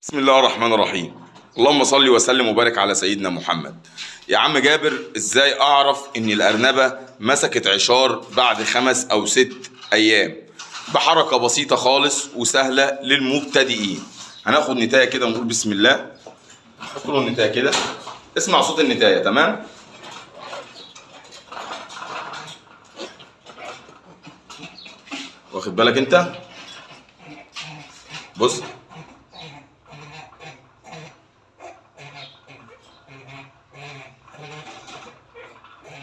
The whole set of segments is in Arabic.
بسم الله الرحمن الرحيم. اللهم صل وسلم وبارك على سيدنا محمد. يا عم جابر، ازاي اعرف ان الارنبة مسكت عشار بعد 5 أو 6 أيام؟ بحركة بسيطة خالص وسهلة للمبتدئين. هناخد نتاية كده ونقول بسم الله. نحط له النتاية كده، اسمع صوت النتاية. تمام؟ واخد بالك انت؟ بص،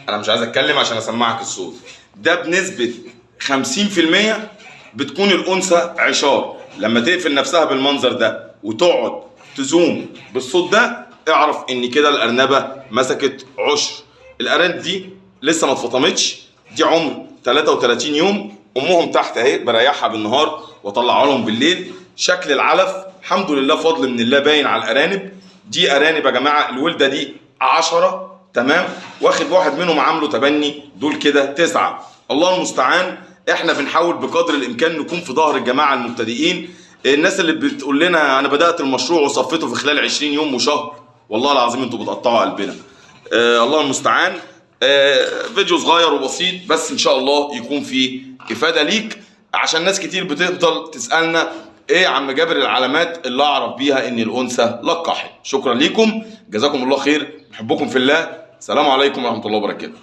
انا مش عايز اتكلم عشان اسمعك الصوت ده. بنسبة 50% بتكون الانثى عشار. لما تقفل نفسها بالمنظر ده وتقعد تزوم بالصوت ده، اعرف ان كده الارنبة مسكت عشر. الارانب دي لسه ما اتفطمتش، دي عمر 33 يوم. امهم تحت اهي، بريحها بالنهار واطلعها لهم بالليل. شكل العلف الحمد لله فضل من الله باين على الارانب. دي ارانب يا جماعه، الولده دي 10. تمام؟ واخد واحد منهم عامله تبني، دول كده 9. الله المستعان. احنا بنحاول بقدر الامكان نكون في ظهر الجماعه المبتدئين. الناس اللي بتقول لنا انا بدات المشروع وصفيته في خلال 20 يوم وشهر، والله العظيم انتوا بتقطعوا قلبنا. الله المستعان. فيديو صغير وبسيط، بس ان شاء الله يكون فيه افاده ليك، عشان ناس كتير بتفضل تسالنا ايه يا عم جابر العلامات اللي اعرف بيها ان الانثى لقحت. شكرا ليكم، جزاكم الله خير، بحبكم في الله. السلام عليكم ورحمه الله وبركاته.